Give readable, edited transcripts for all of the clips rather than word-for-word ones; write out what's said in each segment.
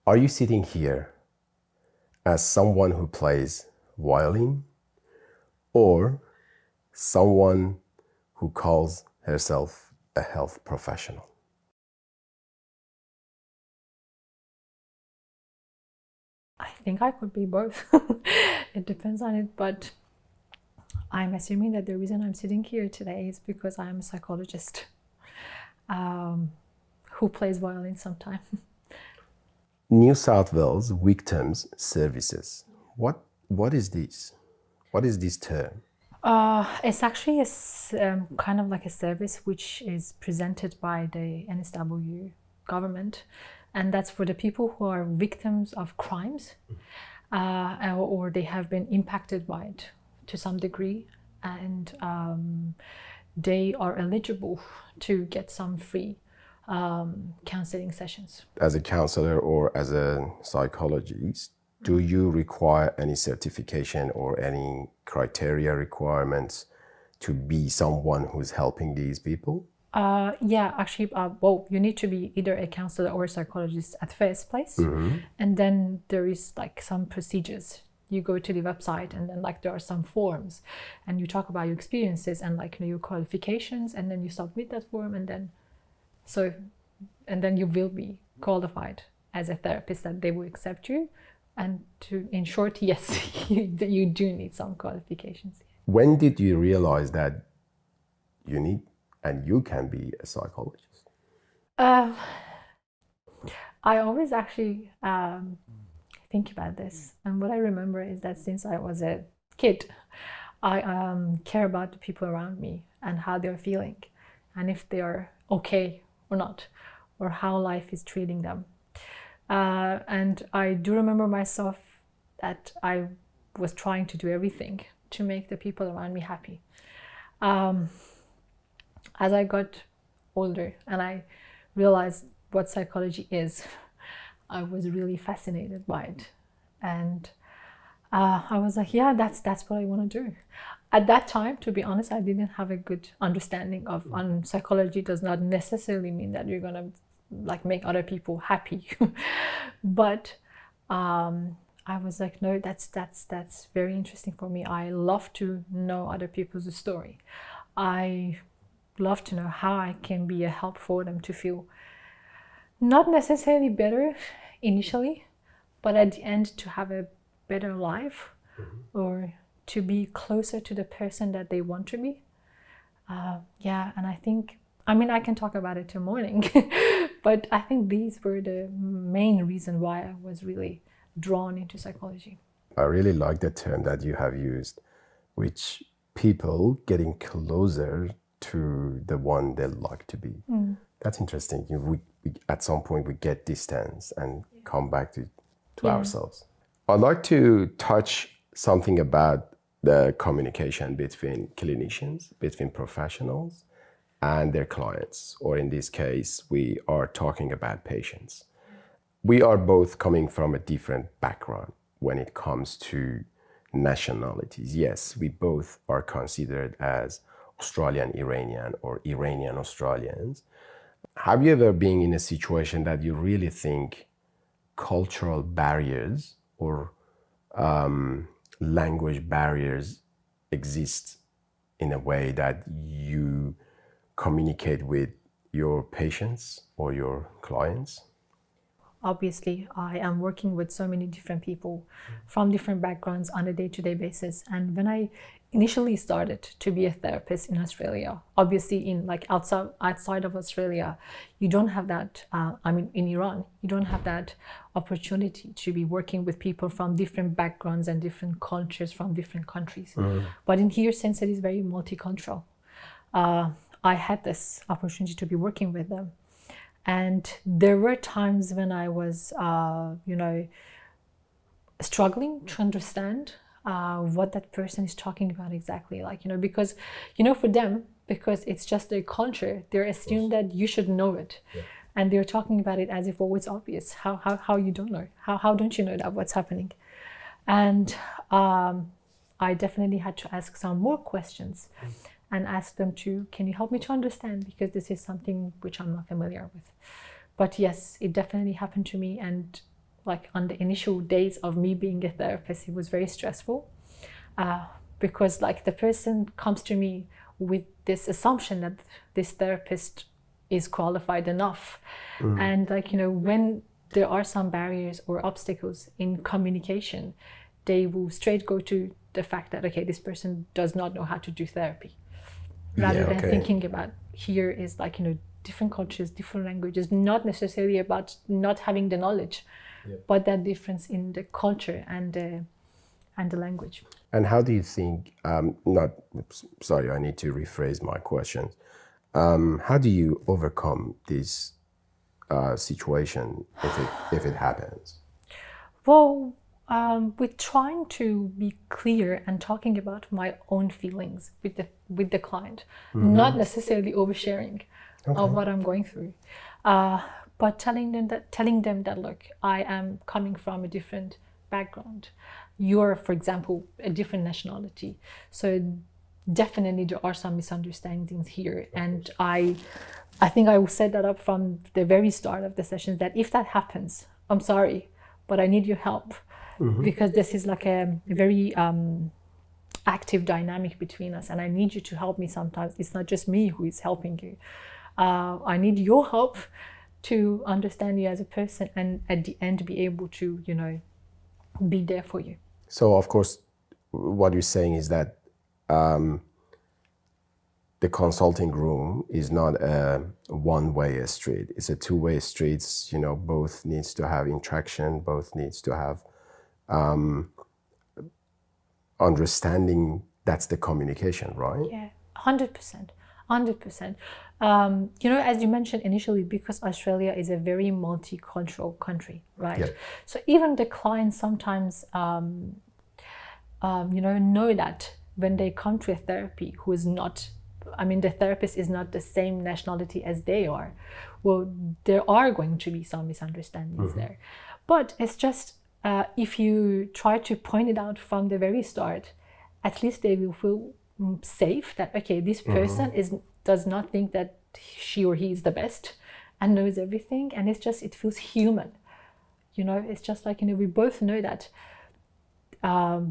Are you sitting here as someone who plays violin or someone who calls herself a health professional? I think I could be both. It depends on it, but I'm assuming that the reason I'm sitting here today is because I'm a psychologist who plays violin sometimes. New South Wales Victims Services. What is this? What is this term? It's actually kind of like a service which is presented by the NSW government, and that's for the people who are victims of crimes or they have been impacted by it to some degree, and they are eligible to get some free counseling sessions. As a counselor or as a psychologist, do you require any certification or any criteria requirements to be someone who's helping these people? Yeah, actually, well, you need to be either a counselor or a psychologist at first place, and then there is like some procedures. You go to the website, and then like there are some forms, and you talk about your experiences and like your qualifications, and then you submit that form, and then you will be qualified as a therapist. That they will accept you, and in short, yes, you do need some qualifications. When did you realize that you need and you can be a psychologist? I always actually think about this, and what I remember is that since I was a kid, I care about the people around me and how they're feeling, and if they are okay or not, or how life is treating them. And I do remember myself that I was trying to do everything to make the people around me happy. As I got older and I realized what psychology is, I was really fascinated by it. And I was like, yeah, that's what I want to do. At that time, to be honest, I didn't have a good understanding of psychology does not necessarily mean that you're going to like make other people happy. But I was like, no, that's very interesting for me. I love to know other people's story. I love to know how I can be a help for them to feel not necessarily better initially, but at the end to have a better life, or to be closer to the person that they want to be. Yeah, and I think, I mean, I can talk about it till morning, but I think these were the main reason why I was really drawn into psychology. I really like the term that you have used, which people getting closer to the one they like to be. That's interesting. We, at some point, we get distance and come back to ourselves. I'd like to touch something about the communication between clinicians, between professionals and their clients, or in this case, we are talking about patients. We are both coming from a different background when it comes to nationalities. Yes, we both are considered as Australian Iranian or Iranian Australians. Have you ever been in a situation that you really think cultural barriers or language barriers exist in a way that you communicate with your patients or your clients? Obviously, I am working with so many different people from different backgrounds on a day-to-day basis. And when I initially started to be a therapist in Australia, obviously in like outside of Australia, you don't have that, I mean, in Iran, you don't have that opportunity to be working with people from different backgrounds and different cultures from different countries. But in here, since it is very multicultural, I had this opportunity to be working with them. And there were times when I was, struggling to understand what that person is talking about exactly. Like, because, for them, because it's just their culture, they're assumed that you should know it. Yeah. And they're talking about it as if, oh, it's obvious. How you don't know? How don't you know that what's happening? And I definitely had to ask some more questions. And ask them can you help me to understand? Because this is something which I'm not familiar with. But yes, it definitely happened to me. And like on the initial days of me being a therapist, it was very stressful, because like the person comes to me with this assumption that this therapist is qualified enough. And like, you know, when there are some barriers or obstacles in communication, they will straight go to the fact that, okay, this person does not know how to do therapy, rather than thinking about here is like, you know, different cultures, different languages, not necessarily about not having the knowledge, but that difference in the culture and the language. And how do you think, sorry, I need to rephrase my questions. How do you overcome this situation if it happens? Well, with trying to be clear and talking about my own feelings with the client, not necessarily oversharing of what I'm going through, but telling them that look, I am coming from a different background. You're, for example, a different nationality, so definitely there are some misunderstandings here, and I think I will set that up from the very start of the sessions, that if that happens, I'm sorry, but I need your help, because this is like a very active dynamic between us, and I need you to help me sometimes. It's not just me who is helping you. I need your help to understand you as a person, and at the end be able to, you know, be there for you. So of course, what you're saying is that the consulting room is not a one-way street. It's a two-way street. You know, both needs to have interaction, both needs to have understanding. That's the communication, right? Yeah, 100%. 100%. You know, as you mentioned initially, because Australia is a very multicultural country, right? Yeah. So even the clients sometimes, you know that when they come to a therapy who is not, I mean, the therapist is not the same nationality as they are, well, there are going to be some misunderstandings there. But it's just, if you try to point it out from the very start, at least they will feel safe that, okay, this person does not think that she or he is the best and knows everything, and it feels human. You know, it's just like, you know, we both know that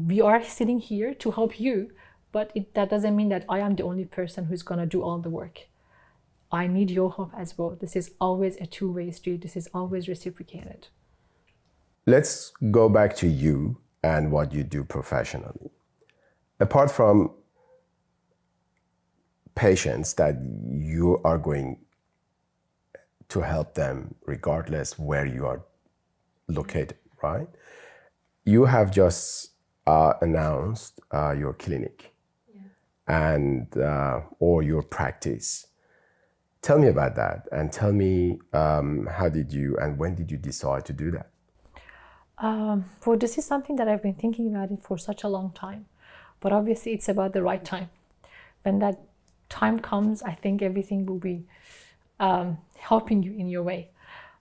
we are sitting here to help you, but that doesn't mean that I am the only person who's gonna do all the work. I need your help as well. This is always a two-way street. This is always reciprocated. Let's go back to you and what you do professionally. Apart from patients that you are going to help them regardless where you are located, right? You have just announced your clinic and or your practice. Tell me about that, and tell me how did you and when did you decide to do that? Well, this is something that I've been thinking about it for such a long time, but obviously it's about the right time. When that time comes, I think everything will be helping you in your way.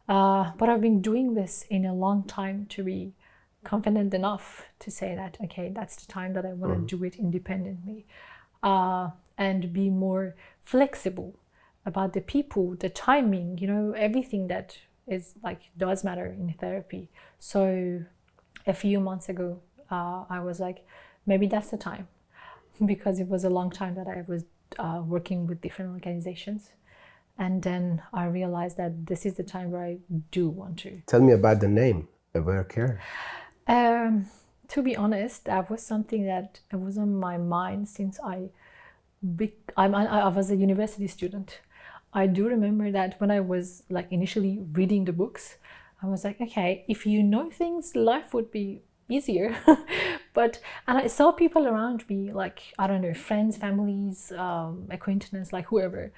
But I've been doing this in a long time to be confident enough to say that, okay, that's the time that I want to do it independently, and be more flexible about the people, the timing, you know, everything that is like does matter in therapy. So a few months ago, I was like, maybe that's the time, because it was a long time that I was working with different organizations. And then I realized that this is the time where I do want to. Tell me about the name, Aware Care. To be honest, that was something that was on my mind since I was a university student. I do remember that when I was like initially reading the books, I was like, okay, if you know things, life would be easier. And I saw people around me, like, I don't know, friends, families, acquaintances, like whoever,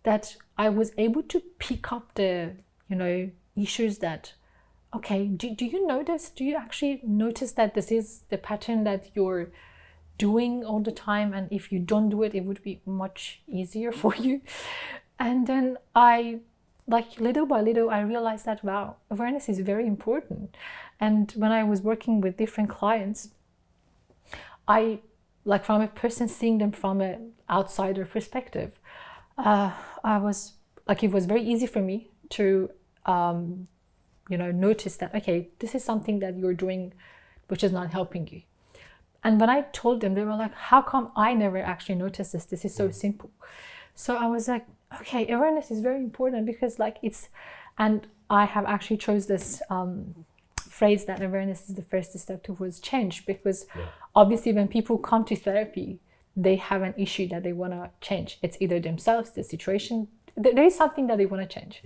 that I was able to pick up the, you know, issues that, okay, do you notice, do you actually notice that this is the pattern that you're doing all the time, and if you don't do it, it would be much easier for you. And then I, like, little by little, I realized that, wow, awareness is very important. And when I was working with different clients, I, like, from a person seeing them from an outsider perspective, I was like, it was very easy for me to, notice that, okay, this is something that you're doing which is not helping you. And when I told them, they were like, how come I never actually noticed this? This is so simple. So I was like, okay, awareness is very important, because and I have actually chose this phrase that awareness is the first step towards change, because obviously when people come to therapy, they have an issue that they want to change. It's either themselves, the situation, there is something that they want to change.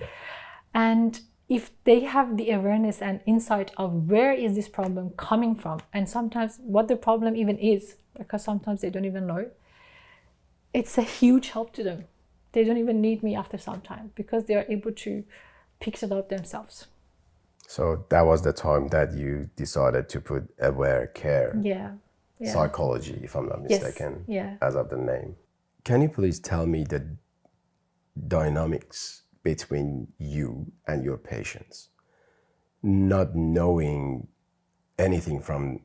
And if they have the awareness and insight of where is this problem coming from, and sometimes what the problem even is, because sometimes they don't even know, it's a huge help to them. They don't even need me after some time, because they are able to pick it up themselves. So that was the time that you decided to put aware care, psychology, if I'm not mistaken, as of the name. Can you please tell me the dynamics between you and your patients, not knowing anything from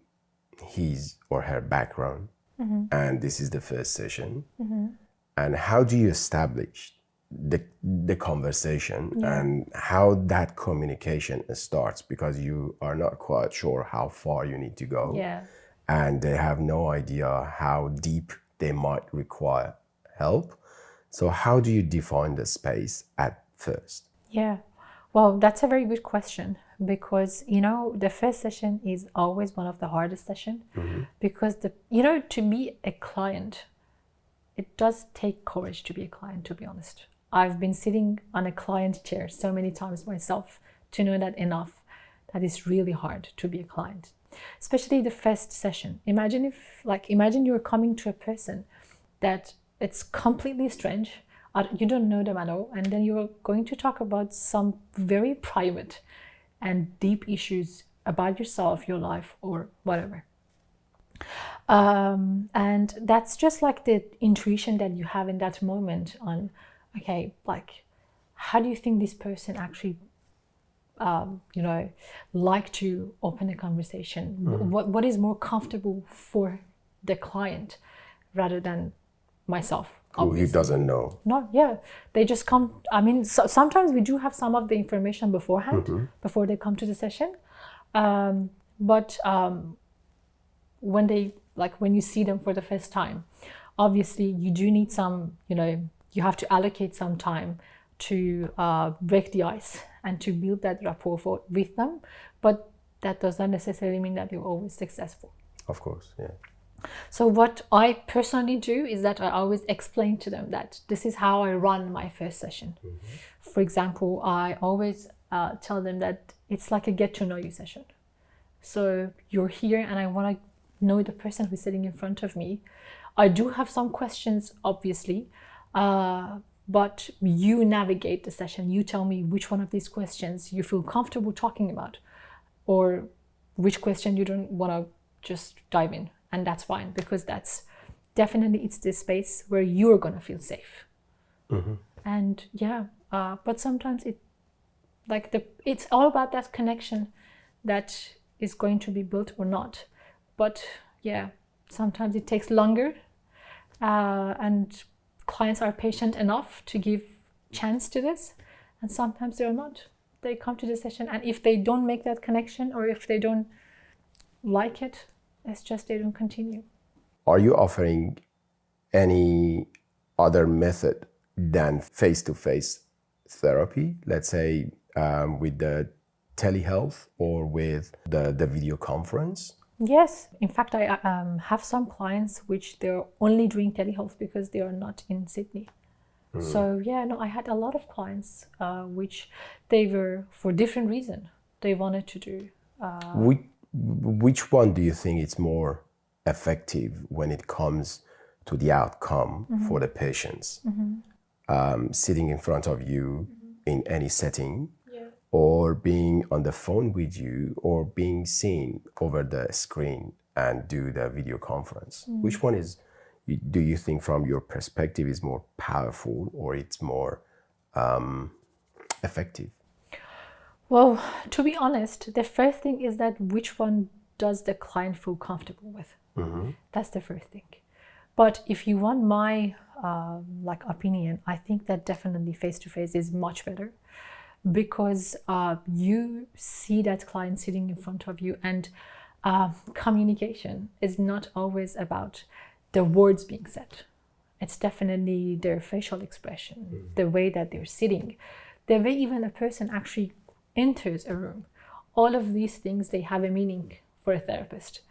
his or her background, and this is the first session, and how do you establish the conversation and how that communication starts, because you are not quite sure how far you need to go, and they have no idea how deep they might require help. So how do you define the space at first? Well, that's a very good question, because the first session is always one of the hardest sessions, because to be a client, it does take courage to be a client, to be honest. I've been sitting on a client chair so many times myself to know that it's really hard to be a client, especially the first session. Imagine you're coming to a person that it's completely strange, you don't know them at all, and then you're going to talk about some very private and deep issues about yourself, your life, or whatever. And that's just like the intuition that you have in that moment on, okay, like, how do you think this person actually, like to open a conversation? What is more comfortable for the client rather than myself? Who doesn't know? No, they just come. I mean, sometimes we do have some of the information beforehand, before they come to the session. But when you see them for the first time, obviously you do need some, you have to allocate some time to break the ice and to build that rapport with them. But that does not necessarily mean that you're always successful. Of course, So what I personally do is that I always explain to them that this is how I run my first session. For example, I always tell them that it's like a get to know you session. So you're here and I want to know the person who's sitting in front of me. I do have some questions, obviously, but you navigate the session. You tell me which one of these questions you feel comfortable talking about, or which question you don't want to just dive in. And that's fine, because it's the space where you're going to feel safe. And but sometimes it's all about that connection that is going to be built or not. But sometimes it takes longer, and clients are patient enough to give chance to this, and sometimes they're not. They come to the session, and if they don't make that connection, or if they don't like it, it's just they don't continue. Are you offering any other method than face-to-face therapy, let's say with the telehealth or with the video conference? Yes. In fact, I have some clients which they're only doing telehealth because they are not in Sydney. So I had a lot of clients which they were, for different reasons, they wanted to do. Which one do you think is more effective when it comes to the outcome for the patients? Sitting in front of you in any setting, or being on the phone with you, or being seen over the screen and do the video conference? Which one do you think from your perspective is more powerful, or it's more effective? Well, to be honest, the first thing is that which one does the client feel comfortable with? That's the first thing. But if you want my opinion, I think that definitely face-to-face is much better, because you see that client sitting in front of you, and communication is not always about the words being said. It's definitely their facial expression, the way that they're sitting, the way even a person actually enters a room. All of these things, they have a meaning for a therapist.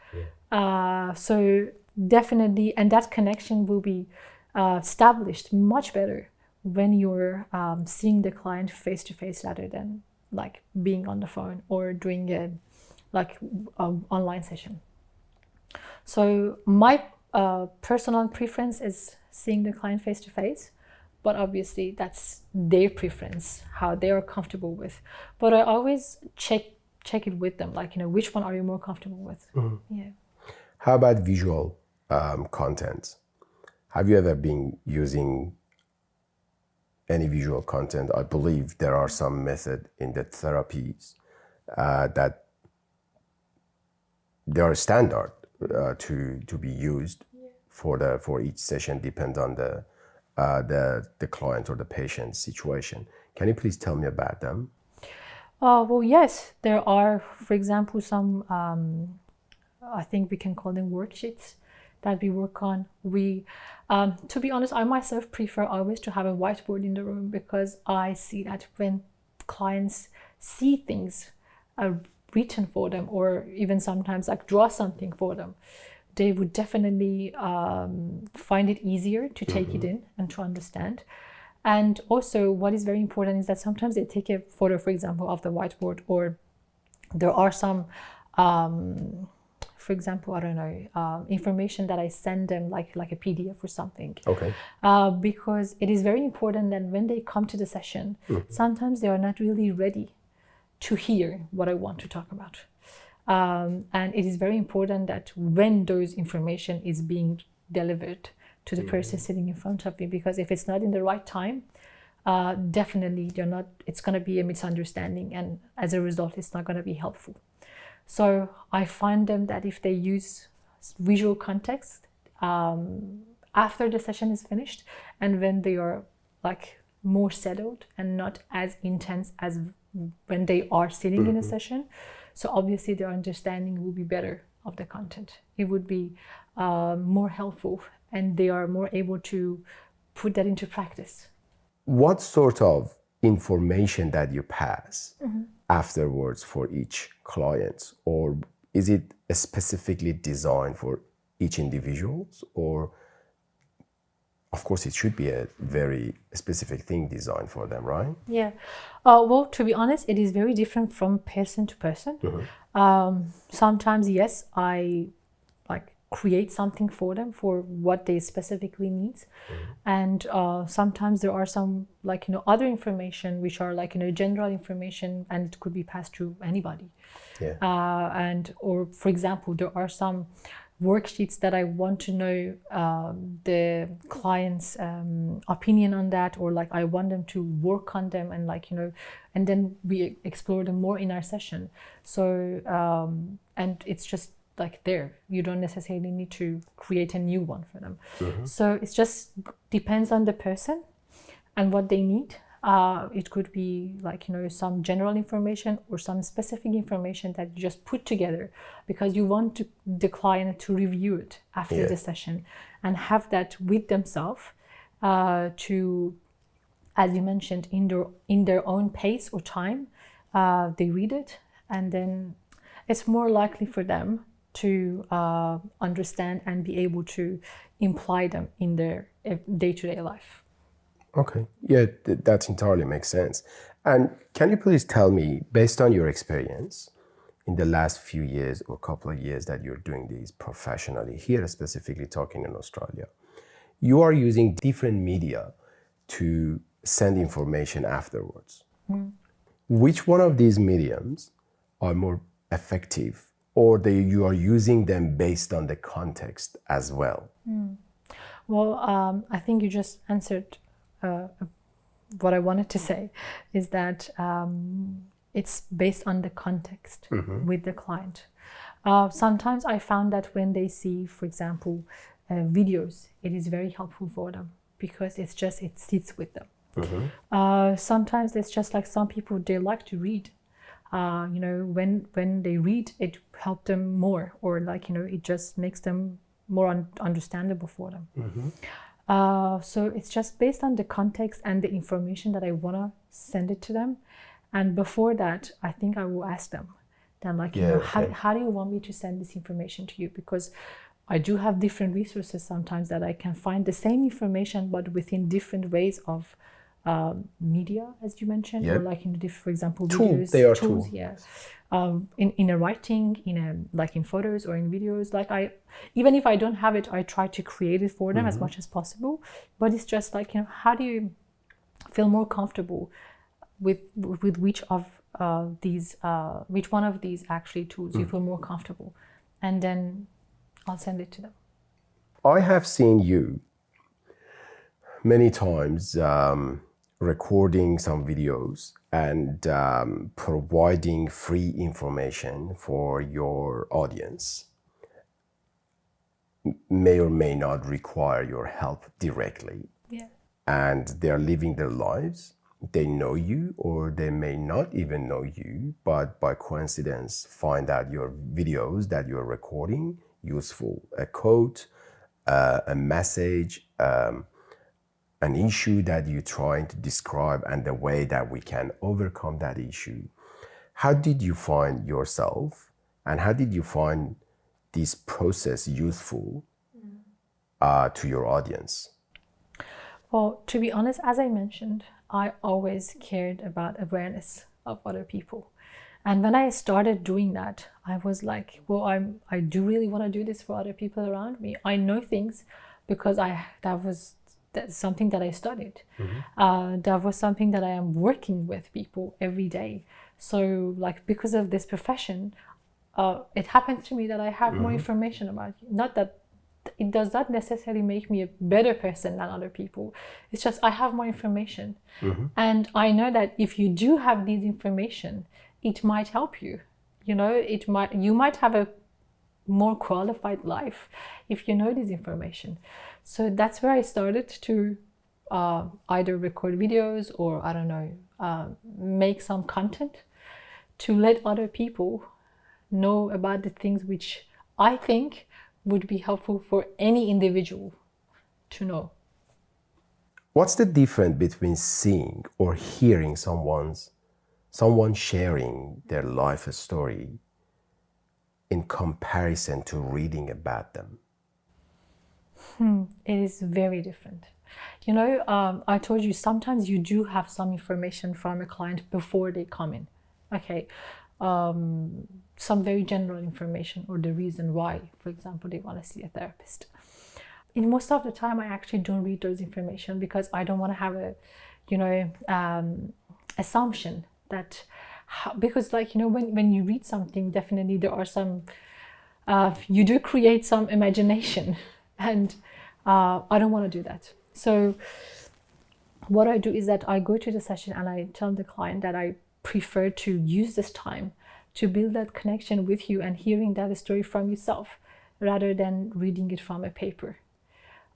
So definitely, and that connection will be established much better when you're seeing the client face to face rather than like being on the phone or doing a online session. So my personal preference is seeing the client face to face, but obviously that's their preference, how they are comfortable with. But I always check it with them, like, which one are you more comfortable with? Yeah. How about visual content? Have you ever been using any visual content? I believe there are some method in the therapies that they are standard to be used for each session, depends on the client or the patient's situation. Can you please tell me about them? Well, yes, there are, for example, some, I think we can call them worksheets that we work on. To be honest, I myself prefer always to have a whiteboard in the room, because I see that when clients see things written for them, or even sometimes like draw something for them, they would definitely find it easier to take it in and to understand. And also what is very important is that sometimes they take a photo, for example, of the whiteboard, or there are some, for example, I don't know, information that I send them like a PDF or something. Okay. Because it is very important that when they come to the session, sometimes they are not really ready to hear what I want to talk about. And it is very important that when those information is being delivered to the person sitting in front of me, because if it's not in the right time, definitely it's going to be a misunderstanding, and as a result, it's not going to be helpful. So I find them that if they use visual context after the session is finished, and when they are like more settled and not as intense as when they are sitting in a session, so obviously their understanding will be better of the content. It would be more helpful, and they are more able to put that into practice. What sort of information that you pass afterwards for each client, or is it specifically designed for each individual, or of course it should be a very specific thing designed for them, right? Yeah. Well, to be honest, it is very different from person to person. Sometimes, yes, I create something for them for what they specifically need, and sometimes there are some other information which are general information, and it could be passed to anybody. Or for example, there are some worksheets that I want to know the client's opinion on that, or I want them to work on them, and and then we explore them more in our session. So and it's just there, you don't necessarily need to create a new one for them. So it just depends on the person and what they need. It could be some general information or some specific information that you just put together because you want the client to review it after the session and have that with themselves to, as you mentioned, in their own pace or time. They read it, and then it's more likely for them to understand and be able to imply them in their day-to-day life. Okay, yeah, that entirely makes sense. And can you please tell me, based on your experience in the last few years or couple of years that you're doing these professionally, here specifically talking in Australia, you are using different media to send information afterwards. Which one of these mediums are more effective, or you are using them based on the context as well? Well, I think you just answered what I wanted to say, is that it's based on the context with the client. Sometimes I found that when they see, for example, videos, it is very helpful for them because it sits with them. Sometimes it's just like some people, they like to read. When they read, it helps them more, or it just makes them more understandable for them. So it's just based on the context and the information that I want to send it to them. And before that, I think I will ask them then, how do you want me to send this information to you? Because I do have different resources sometimes that I can find the same information, but within different ways of media, as you mentioned, or for example, videos, they are tools. Yeah. In a writing, in photos or in videos, even if I don't have it, I try to create it for them as much as possible. But it's just how do you feel more comfortable with which one of these actually tools you feel more comfortable, and then I'll send it to them. I have seen you many times recording some videos and providing free information for your audience. May or may not require your help directly. Yeah. And they're living their lives. They know you, or they may not even know you, but by coincidence find that your videos that you're recording useful. A quote, a message, an issue that you're trying to describe, and the way that we can overcome that issue. How did you find yourself, and how did you find this process useful to your audience? Well, to be honest, as I mentioned, I always cared about awareness of other people. And when I started doing that, I was like, well, I do really want to do this for other people around me. I know things because that's something that I studied. That was something that I am working with people every day. So because of this profession, it happens to me that I have more information about you. Not that it does not necessarily make me a better person than other people. It's just I have more information. And I know that if you do have this information, it might help you. You might have a more qualified life if you know this information. So that's where I started to either record videos or, I don't know, make some content to let other people know about the things which I think would be helpful for any individual to know. What's the difference between seeing or hearing someone sharing their life story in comparison to reading about them? It is very different. I told you sometimes you do have some information from a client before they come in. Okay. Some very general information, or the reason why, for example, they want to see a therapist. In most of the time, I actually don't read those information because I don't want to have a, assumption that, because when you read something, definitely there are some, you do create some imagination, and I don't want to do that. So what I do is that I go to the session and I tell the client that I prefer to use this time to build that connection with you and hearing that story from yourself rather than reading it from a paper.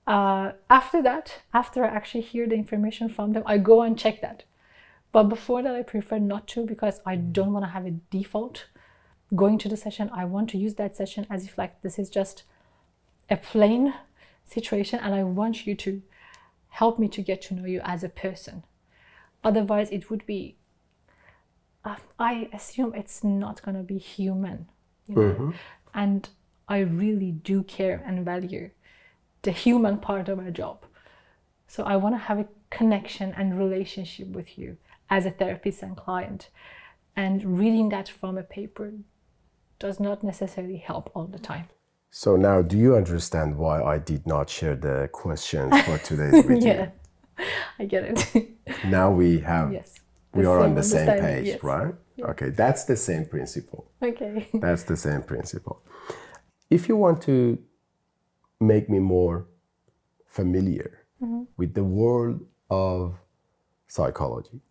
After that, after I actually hear the information from them, I go and check that. But before that, I prefer not to, because I don't want to have a default going to the session. I want to use that session as if this is just a plain situation, and I want you to help me to get to know you as a person. Otherwise, it would be, I assume it's not going to be human. And I really do care and value the human part of my job. So I want to have a connection and relationship with you as a therapist and client. And reading that from a paper does not necessarily help all the time. So now, do you understand why I did not share the questions for today's video? Yeah, I get it. Now we have, we are on the same page, right? Yeah. Okay, that's the same principle. Okay. That's the same principle. If you want to make me more familiar with the world of psychology,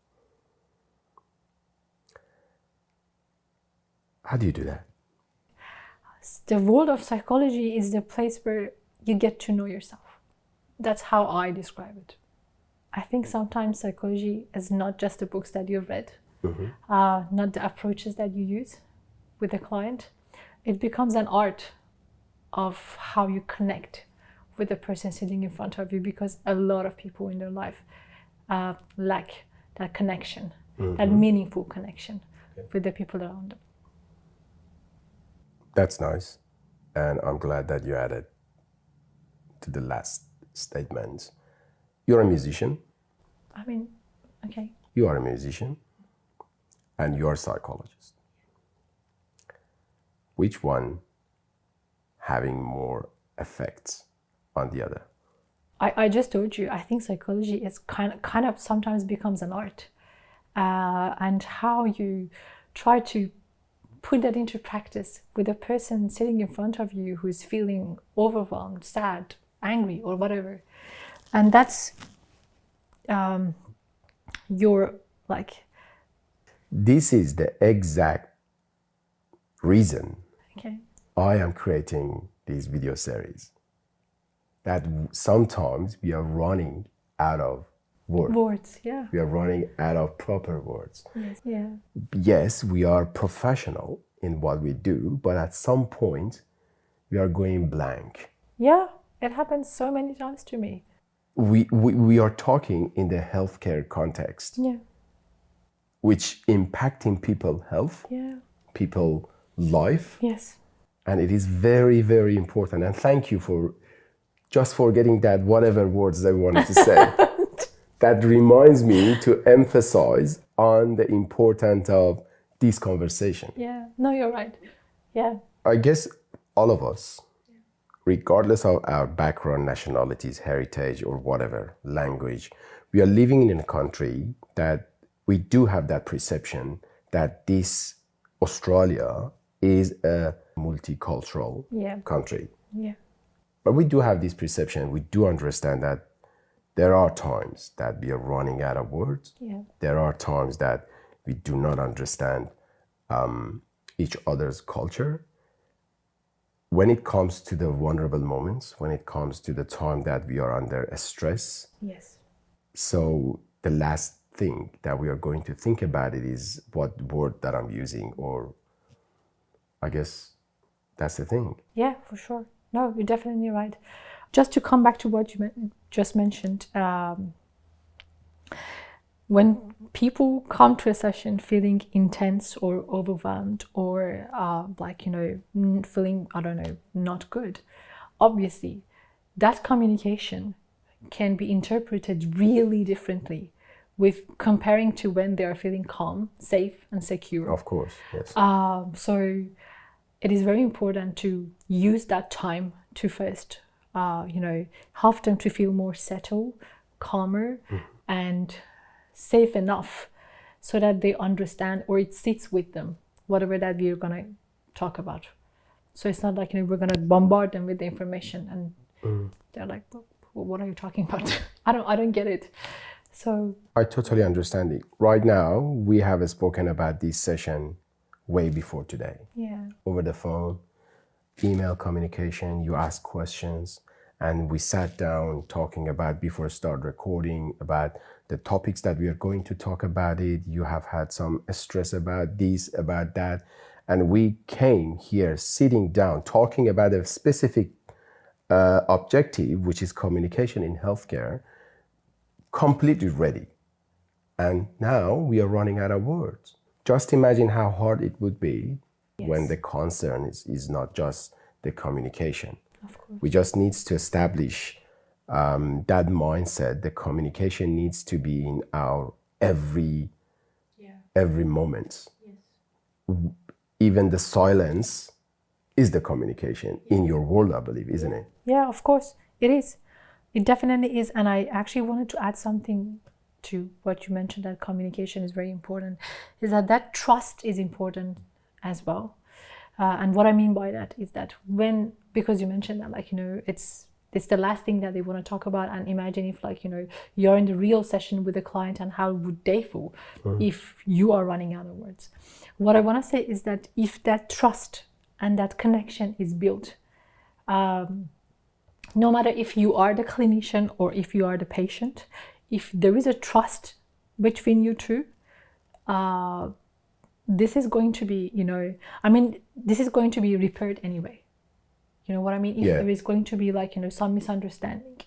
how do you do that? The world of psychology is the place where you get to know yourself. That's how I describe it. I think sometimes psychology is not just the books that you've read, not the approaches that you use with the client. It becomes an art of how you connect with the person sitting in front of you, because a lot of people in their life lack that connection, that meaningful connection with the people around them. That's nice. And I'm glad that you added to the last statement. You're a musician. I mean, okay. You are a musician and you're a psychologist. Which one having more effects on the other? I just told you, I think psychology is kind of sometimes becomes an art. And how you try to put that into practice with a person sitting in front of you who's feeling overwhelmed, sad, angry, or whatever. And that's your, like... This is the exact reason I am creating this video series. That sometimes we are running out of words. Yeah. We are running out of proper words. Yes. Yeah. Yes, we are professional in what we do, but at some point we are going blank. Yeah, it happens so many times to me. We are talking in the healthcare context, which impacting people's health, people's life. Yes. And it is very, very important. And thank you for just forgetting that whatever words I wanted to say. That reminds me to emphasize on the importance of this conversation. Yeah, no, you're right. Yeah. I guess all of us, regardless of our background, nationalities, heritage, or whatever, language, we are living in a country that we do have that perception that this Australia is a multicultural country. Yeah. But we do have this perception. We do understand that there are times that we are running out of words. Yeah. There are times that we do not understand each other's culture. When it comes to the vulnerable moments, when it comes to the time that we are under stress. Yes. So the last thing that we are going to think about it is what word that I'm using, or I guess that's the thing. Yeah, for sure. No, you're definitely right. Just to come back to what you just mentioned, when people come to a session feeling intense or overwhelmed or feeling, I don't know, not good, obviously that communication can be interpreted really differently with comparing to when they are feeling calm, safe, and secure. Of course, yes. So it is very important to use that time to first, help them to feel more settled, calmer, and safe enough so that they understand, or it sits with them, whatever that we're going to talk about. So it's not like, we're going to bombard them with the information and they're like, what are you talking about? I don't get it. So I totally understand it. Right now, we have spoken about this session way before today. Yeah. Over the phone, email communication, you ask questions, and we sat down talking about, before start recording, about the topics that we are going to talk about it. You have had some stress about this, about that. And we came here sitting down, talking about a specific objective, which is communication in healthcare, completely ready. And now we are running out of words. Just imagine how hard it would be when the concern is not just the communication. Of course. We just need to establish that mindset. The communication needs to be in our every moment. Yes. Even the silence is the communication in your world, I believe, isn't it? Yeah, of course, it is. It definitely is. And I actually wanted to add something to what you mentioned, that communication is very important, is that trust is important as well. And what I mean by that is that because you mentioned that, it's the last thing that they want to talk about. And imagine if, you're in the real session with a client, and how would they feel if you are running out of words? What I want to say is that if that trust and that connection is built, no matter if you are the clinician or if you are the patient, if there is a trust between you two, this is going to be, this is going to be repaired anyway. You know what I mean? If there is going to be like, some misunderstanding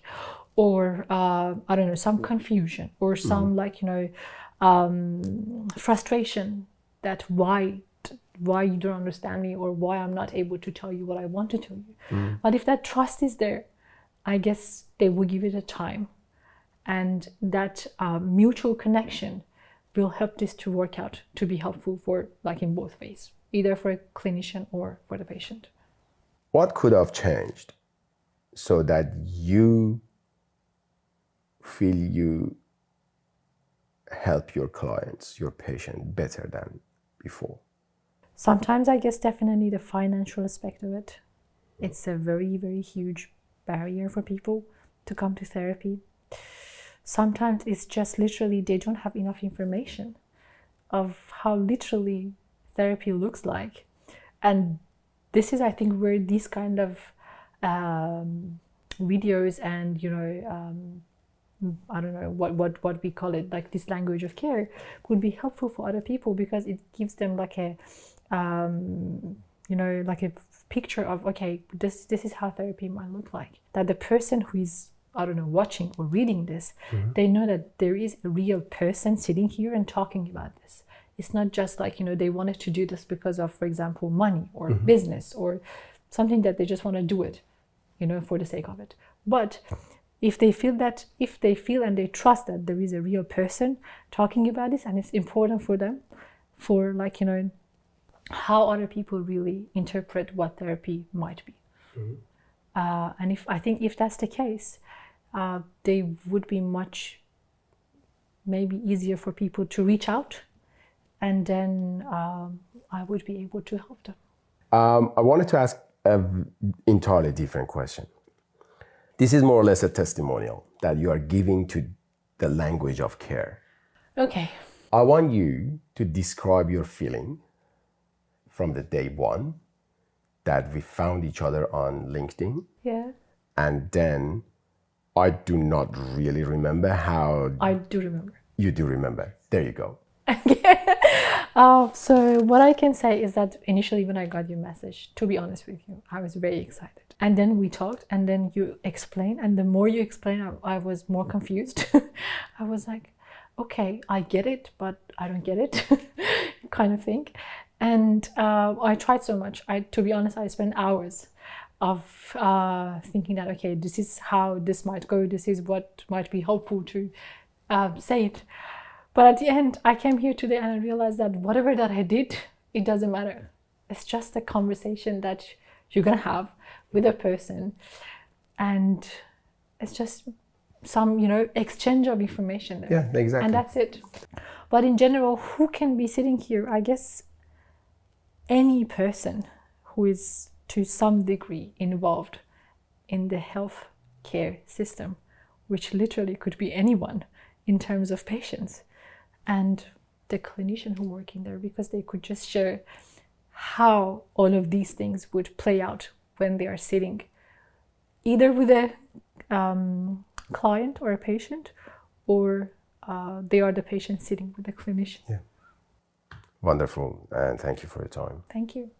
or, I don't know, some confusion or some frustration that why you don't understand me or why I'm not able to tell you what I want to tell you. But if that trust is there, I guess they will give it a time. And that mutual connection will help this to work out, to be helpful for, like, in both ways, either for a clinician or for the patient. What could have changed so that you feel you help your clients, your patient, better than before? Sometimes I guess definitely the financial aspect of it. It's a very, very huge barrier for people to come to therapy. Sometimes it's just literally they don't have enough information of how literally therapy looks like. And this is, I think, where these kind of videos and, I don't know what we call it, like this language of care, would be helpful for other people, because it gives them like a, like a picture of, okay, this is how therapy might look like. That the person who is, I don't know, watching or reading this, they know that there is a real person sitting here and talking about this. It's not just like, they wanted to do this because of, for example, money or business or something that they just want to do it, for the sake of it. But if they feel and they trust that there is a real person talking about this, and it's important for them, for like, how other people really interpret what therapy might be. And if that's the case, they would be much maybe easier for people to reach out, and then I would be able to help them. I wanted to ask an entirely different question. This is more or less a testimonial that you are giving to the language of care. Okay. I want you to describe your feeling from the day one that we found each other on LinkedIn. Yeah. And then I do not really remember how... I do remember. You do remember. There you go. So what I can say is that initially when I got your message, to be honest with you, I was very excited. And then we talked, and then you explained, and the more you explained, I was more confused. I was like, okay, I get it, but I don't get it, kind of thing. And I tried so much. To be honest, I spent hours of thinking that, okay, this is how this might go. This is what might be helpful to say it. But at the end, I came here today and I realized that whatever that I did, it doesn't matter. It's just a conversation that you're going to have with a person. And it's just some, exchange of information there. Yeah, exactly. And that's it. But in general, who can be sitting here? I guess any person who is to some degree involved in the health care system, which literally could be anyone in terms of patients, and the clinician who working there, because they could just share how all of these things would play out when they are sitting either with a client or a patient, or they are the patient sitting with the clinician. Yeah. Wonderful, and thank you for your time. Thank you.